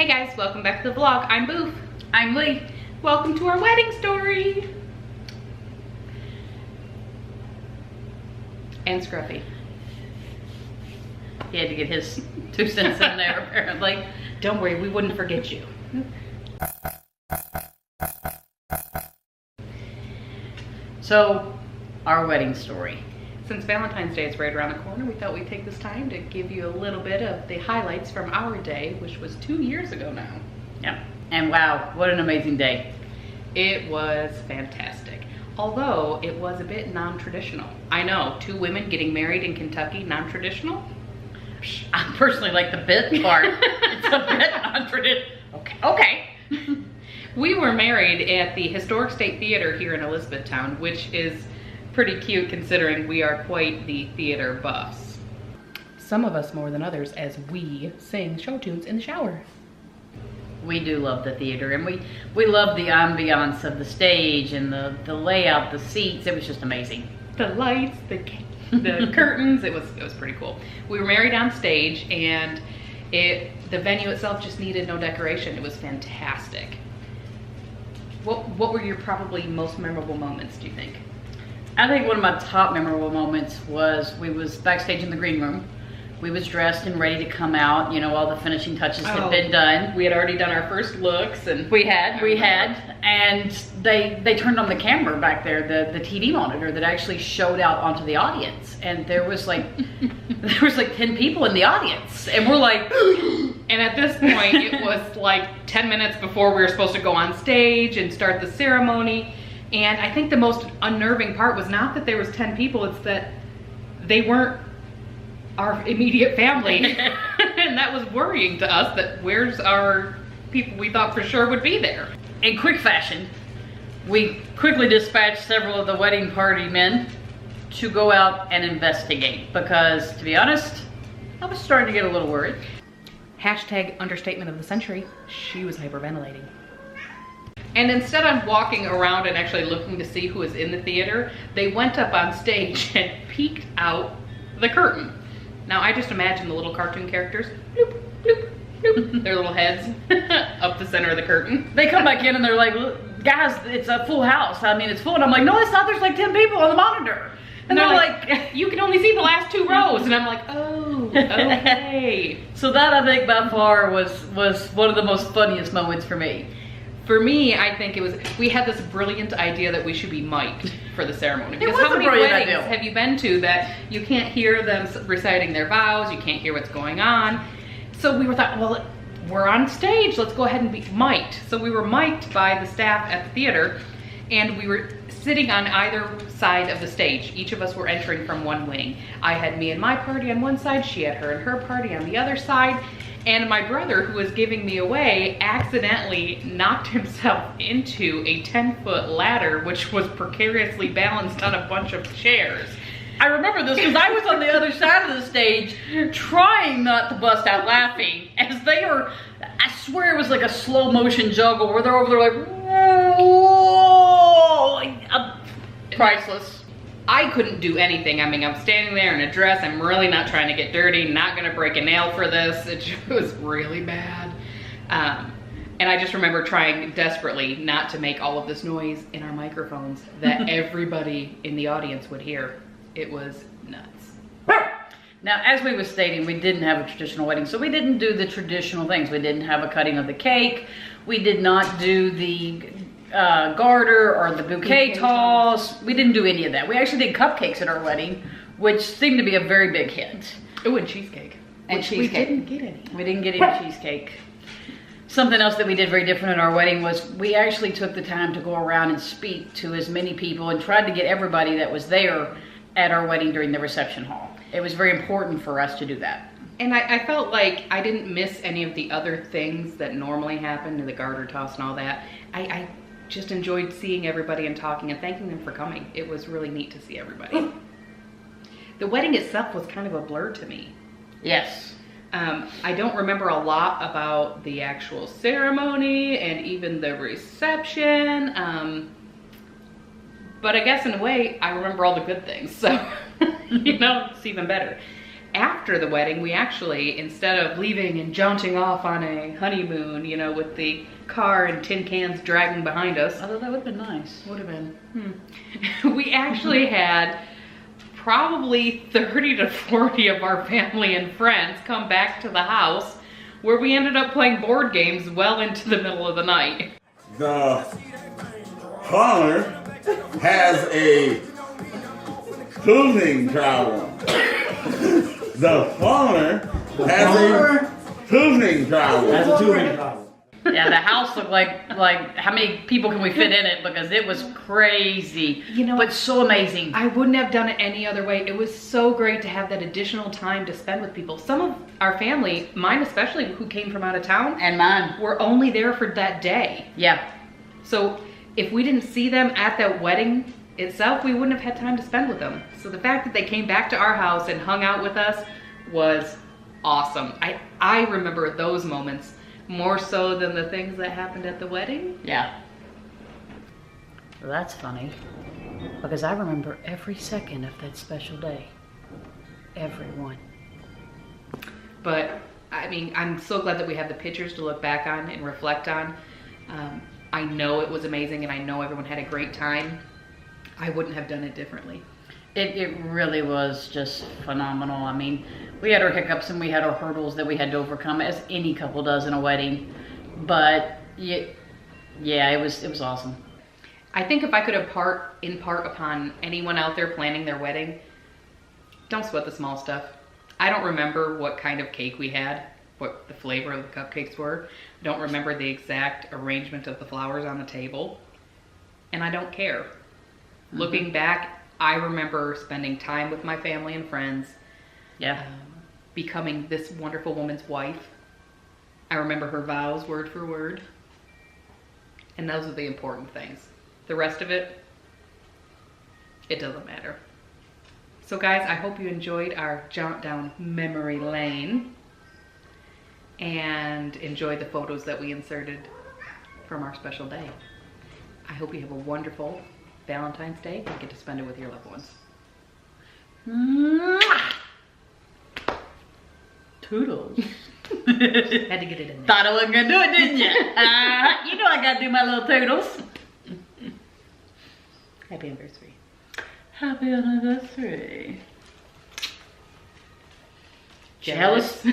Hey guys, welcome back to the vlog. I'm Boof. I'm Lee. Welcome to our wedding story. And Scruffy. He had to get his 2 cents in there, apparently. Don't worry, we wouldn't forget you. So, our wedding story. Since Valentine's Day is right around the corner, we thought we'd take this time to give you a little bit of the highlights from our day, which was 2 years ago now. Yep. And wow, what an amazing day. It was fantastic. Although it was a bit non-traditional. I know, 2 women getting married in Kentucky, non-traditional? I personally like the bit part. It's a bit non-traditional. Okay. We were married at the Historic State Theater here in Elizabethtown, which is pretty cute considering we are quite the theater buffs. Some of us more than others, as we sing show tunes in the shower. We do love the theater, and we love the ambiance of the stage and the layout, the seats. It was just amazing. The lights, the curtains, it was pretty cool. We were married on stage, and the venue itself just needed no decoration. It was fantastic. What were your probably most memorable moments, do you think? I think one of my top memorable moments was we was backstage in the green room. We was dressed and ready to come out. You know, all the finishing touches had been done. We had already done our first looks, and we had, and they turned on the camera back there, the TV monitor that actually showed out onto the audience, and there was like 10 people in the audience, and we're like, and at this point it was like 10 minutes before we were supposed to go on stage and start the ceremony. And I think the most unnerving part was not that there was 10 people, it's that they weren't our immediate family. And that was worrying to us, that where's our people we thought for sure would be there. In quick fashion, we quickly dispatched several of the wedding party men to go out and investigate, because to be honest, I was starting to get a little worried. Hashtag understatement of the century, she was hyperventilating. And instead of walking around and actually looking to see who was in the theater, they went up on stage and peeked out the curtain. Now I just imagine the little cartoon characters, bloop, bloop, bloop, their little heads up the center of the curtain. They come back in and they're like, guys, it's a full house. I mean, it's full. And I'm like, no, it's not. There's like 10 people on the monitor. And they're like, you can only see the last 2 rows. And I'm like, oh, okay. So that, I think, by far was one of the most funniest moments for me. For me, I think it was, we had this brilliant idea that we should be mic'd for the ceremony. Because how many weddings have you been to that you can't hear them reciting their vows, you can't hear what's going on? So we thought, well, we're on stage, let's go ahead and be mic'd. So we were mic'd by the staff at the theater, and we were sitting on either side of the stage. Each of us were entering from one wing. I had me and my party on one side, she had her and her party on the other side. And my brother, who was giving me away, accidentally knocked himself into a 10-foot ladder, which was precariously balanced on a bunch of chairs. I remember this because I was on the other side of the stage trying not to bust out laughing as they were, I swear it was like a slow motion juggle where they're over there like, whoa, priceless. I couldn't do anything. I mean, I'm standing there in a dress. I'm really not trying to get dirty, not gonna break a nail for this. It was really bad. And I just remember trying desperately not to make all of this noise in our microphones that everybody in the audience would hear. It was nuts. Now, as we were stating, we didn't have a traditional wedding, so we didn't do the traditional things. We didn't have a cutting of the cake. We did not do the garter or the bouquet toss. We didn't do any of that. We actually did cupcakes at our wedding, which seemed to be a very big hit. Oh, and cheesecake. And cheesecake. We didn't get any. We didn't get any cheesecake. Something else that we did very different at our wedding was we actually took the time to go around and speak to as many people and tried to get everybody that was there at our wedding during the reception hall. It was very important for us to do that. And I felt like I didn't miss any of the other things that normally happen, the garter toss and all that. I just enjoyed seeing everybody and talking and thanking them for coming. It was really neat to see everybody. The wedding itself was kind of a blur to me. Yes. I don't remember a lot about the actual ceremony and even the reception. But I guess in a way, I remember all the good things. So, you know, it's even better. after the wedding, we actually, instead of leaving and jaunting off on a honeymoon, you know, with the car and tin cans dragging behind us. Although that would have been nice. Would have been. We actually had probably 30 to 40 of our family and friends come back to the house, where we ended up playing board games well into the middle of the night. The parlor has a cooling tower. The parlor has a cooling tower. That's a two-ring problem. Yeah, the house looked like how many people can we fit in it, because it was crazy, You know, but so amazing. I wouldn't have done it any other way. It was so great to have that additional time to spend with people. Some of our family, mine especially, who came from out of town, And mine. were only there for that day. Yeah. So if we didn't see them at that wedding itself, we wouldn't have had time to spend with them. So the fact that they came back to our house and hung out with us was awesome. I remember those moments more so than the things that happened at the wedding. Yeah. Well, that's funny, because I remember every second of that special day. Everyone. But I mean, I'm so glad that we have the pictures to look back on and reflect on. I know it was amazing, and I know everyone had a great time. I wouldn't have done it differently. It really was just phenomenal. I mean, we had our hiccups and we had our hurdles that we had to overcome, as any couple does in a wedding. But yeah, it was awesome. I think if I could impart upon anyone out there planning their wedding, don't sweat the small stuff. I don't remember what kind of cake we had, what the flavor of the cupcakes were. I don't remember the exact arrangement of the flowers on the table. And I don't care. Looking back, I remember spending time with my family and friends. Yeah. Becoming this wonderful woman's wife. I remember her vows word for word. And those are the important things. The rest of it, it doesn't matter. So guys, I hope you enjoyed our jaunt down memory lane and enjoyed the photos that we inserted from our special day. I hope you have a wonderful Valentine's Day and get to spend it with your loved ones. Mwah! Toodles. Had to get it in there. Thought I wasn't gonna do it, didn't you? You know I gotta do my little toodles. Happy anniversary. Happy anniversary. Jealous?